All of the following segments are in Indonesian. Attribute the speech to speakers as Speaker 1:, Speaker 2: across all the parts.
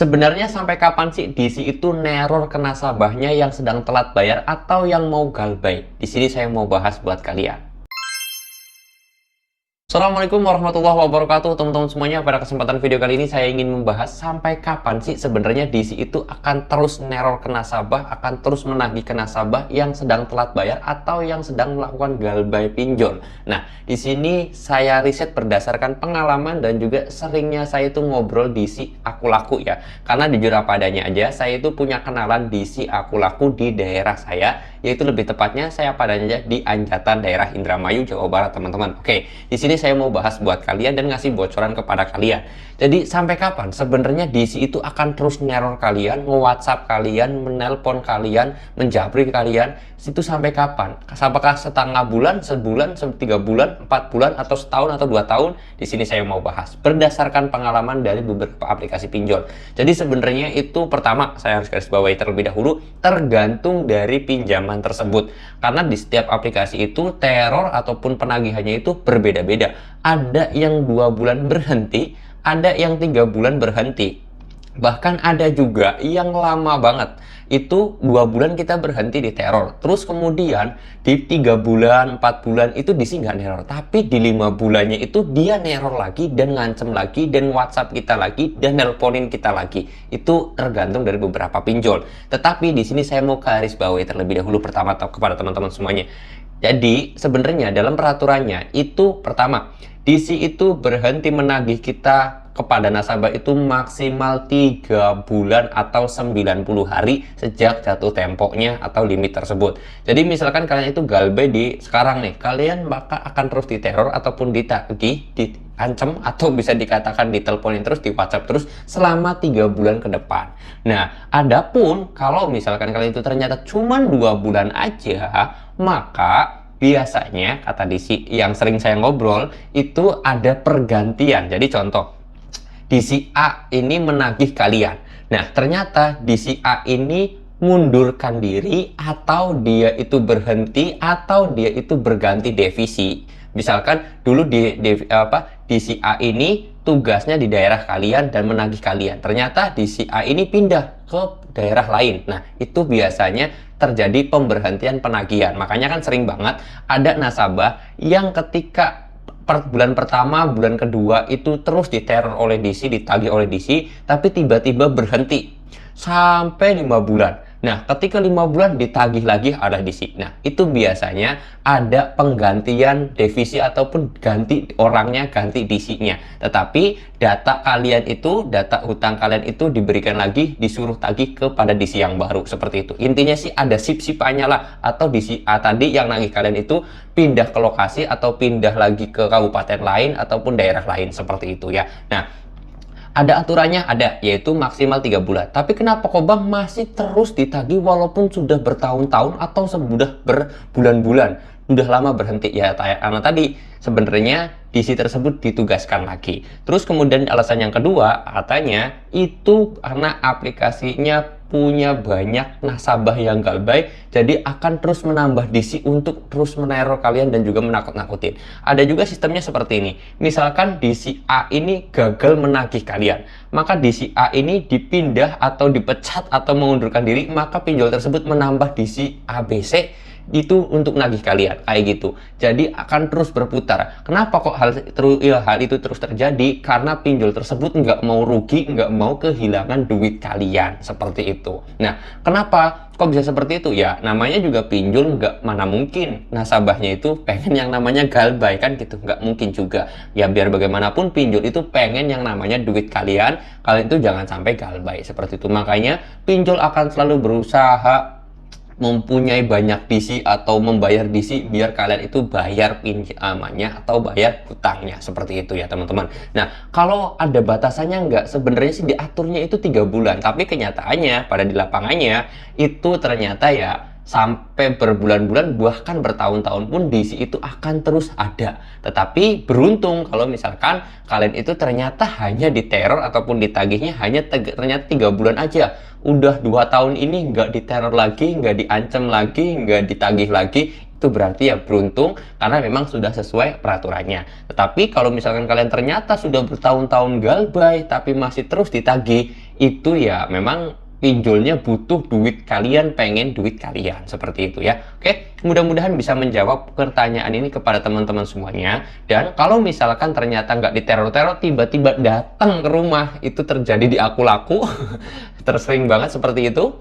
Speaker 1: Sebenarnya sampai kapan sih DC itu neror ke nasabahnya yang sedang telat bayar atau yang mau galbay? Di sini saya mau bahas buat kalian. Assalamualaikum warahmatullahi wabarakatuh teman-teman semuanya. Pada kesempatan video kali ini saya ingin membahas sampai kapan sih sebenarnya DC itu akan terus neror ke nasabah, akan terus menagih ke nasabah yang sedang telat bayar atau yang sedang melakukan galbay pinjol. Nah, di sini saya riset berdasarkan pengalaman dan juga seringnya saya itu ngobrol DC aku laku ya. Karena jujur apa adanya aja, saya itu punya kenalan DC aku laku di daerah saya, yaitu lebih tepatnya saya padanya di Anjatan daerah Indramayu, Jawa Barat teman-teman. Oke, di sini saya mau bahas buat kalian dan ngasih bocoran kepada kalian. Jadi sampai kapan sebenarnya DC itu akan terus neror kalian, nge-WhatsApp kalian, menelpon kalian, menjabri kalian? Itu sampai kapan? Apakah setengah bulan, sebulan, 3 bulan, 4 bulan, atau setahun atau 2 tahun? Di sini saya mau bahas berdasarkan pengalaman dari beberapa aplikasi pinjol. Jadi sebenarnya itu pertama saya harus garis bawahi terlebih dahulu, tergantung dari pinjaman tersebut. Karena di setiap aplikasi itu teror ataupun penagihannya itu berbeda-beda. Ada yang 2 bulan berhenti, ada yang 3 bulan berhenti. Bahkan ada juga yang lama banget. Itu 2 bulan kita berhenti di teror. Terus kemudian di 3 bulan, 4 bulan itu DC nggak neror. Tapi di 5 bulannya itu dia neror lagi dan ngancem lagi dan WhatsApp kita lagi dan nelponin kita lagi. Itu tergantung dari beberapa pinjol. Tetapi di sini saya mau garis bawahi terlebih dahulu pertama kepada teman-teman semuanya. Jadi sebenarnya dalam peraturannya itu pertama, DC itu berhenti menagih kita kepada nasabah itu maksimal 3 bulan atau 90 hari sejak jatuh temponya atau limit tersebut. Jadi misalkan kalian itu galbay di sekarang nih, kalian akan terus diteror ataupun ditagih, diancam, atau bisa dikatakan diteleponin terus, di WhatsApp terus selama 3 bulan ke depan. Nah, adapun kalau misalkan kalian itu ternyata cuma 2 bulan aja, maka biasanya kata DC yang sering saya ngobrol itu ada pergantian. Jadi contoh, DC A ini menagih kalian. Nah, ternyata DC A ini mundurkan diri atau dia itu berhenti atau dia itu berganti divisi. Misalkan dulu DC A ini tugasnya di daerah kalian dan menagih kalian. Ternyata DC A ini pindah ke daerah lain. Nah, itu biasanya terjadi pemberhentian penagihan. Makanya kan sering banget ada nasabah yang ketika bulan pertama, bulan kedua itu terus diteror oleh DC, ditagih oleh DC, tapi tiba-tiba berhenti sampai 5 bulan. Nah, ketika 5 bulan ditagih lagi ada DC. Nah, itu biasanya ada penggantian divisi ataupun ganti orangnya, ganti DC-nya. Tetapi data kalian itu, data hutang kalian itu diberikan lagi, disuruh tagih kepada DC yang baru, seperti itu. Intinya sih ada sip-sipannya lah, atau DC A tadi yang nagih kalian itu pindah ke lokasi atau pindah lagi ke kabupaten lain ataupun daerah lain, seperti itu ya. Nah, ada aturannya, ada, yaitu maksimal 3 bulan. Tapi kenapa kok Bang masih terus ditagih walaupun sudah bertahun-tahun atau sudah berbulan-bulan? Udah lama berhenti ya, karena tadi sebenarnya DC tersebut ditugaskan lagi. Terus kemudian alasan yang kedua, katanya itu karena aplikasinya punya banyak nasabah yang galbay, jadi akan terus menambah DC untuk terus meneror kalian dan juga menakut-nakutin. Ada juga sistemnya seperti ini. Misalkan DC A ini gagal menagih kalian, maka DC A ini dipindah atau dipecat atau mengundurkan diri, maka pinjol tersebut menambah DC ABC itu untuk nagih kalian, kayak gitu. Jadi akan terus berputar. Kenapa kok hal itu terus terjadi? Karena pinjol tersebut nggak mau rugi, nggak mau kehilangan duit kalian, seperti itu. Nah, kenapa kok bisa seperti itu? Ya, namanya juga pinjol, nggak mana mungkin nasabahnya itu pengen yang namanya galbay, kan gitu, nggak mungkin juga. Ya biar bagaimanapun pinjol itu pengen yang namanya duit kalian itu jangan sampai galbay, seperti itu. Makanya pinjol akan selalu berusaha mempunyai banyak DC atau membayar DC biar kalian itu bayar pinjamannya atau bayar hutangnya, seperti itu ya teman-teman. Nah, kalau ada batasannya nggak? Sebenarnya sih diaturnya itu 3 bulan, tapi kenyataannya pada di lapangannya itu ternyata ya sampai berbulan-bulan bahkan bertahun-tahun pun DC itu akan terus ada. Tetapi beruntung kalau misalkan kalian itu ternyata hanya diteror ataupun ditagihnya hanya ternyata 3 bulan aja. Udah 2 tahun ini nggak diteror lagi, nggak diancam lagi, nggak ditagih lagi, itu berarti ya beruntung karena memang sudah sesuai peraturannya. Tetapi kalau misalkan kalian ternyata sudah bertahun-tahun galbay tapi masih terus ditagih, itu ya memang pinjolnya butuh duit kalian, pengen duit kalian, seperti itu ya. Oke, mudah-mudahan bisa menjawab pertanyaan ini kepada teman-teman semuanya. Dan kalau misalkan ternyata nggak diteror-teror, tiba-tiba datang ke rumah, itu terjadi di aku laku, tersering banget seperti itu.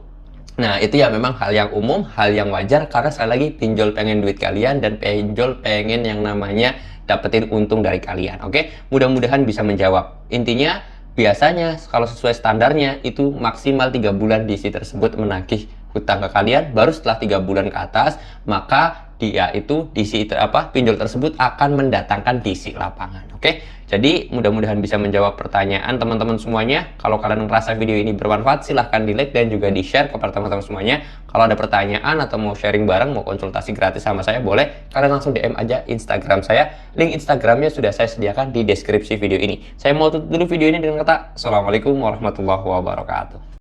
Speaker 1: Nah, itu ya memang hal yang umum, hal yang wajar, karena sekali lagi pinjol pengen duit kalian dan pinjol pengen yang namanya dapetin untung dari kalian. Oke, mudah-mudahan bisa menjawab. Intinya, biasanya kalau sesuai standarnya itu maksimal 3 bulan DC tersebut menagih hutang ke kalian, baru setelah 3 bulan ke atas, maka dia itu DC pinjol tersebut akan mendatangkan DC lapangan. Oke, jadi mudah-mudahan bisa menjawab pertanyaan teman-teman semuanya. Kalau kalian merasa video ini bermanfaat, silahkan di like dan juga di share kepada teman-teman semuanya. Kalau ada pertanyaan atau mau sharing bareng, mau konsultasi gratis sama saya, boleh kalian langsung DM aja Instagram saya. Link Instagramnya sudah saya sediakan di deskripsi video ini. Saya mau tutup dulu video ini dengan kata Assalamualaikum warahmatullahi wabarakatuh.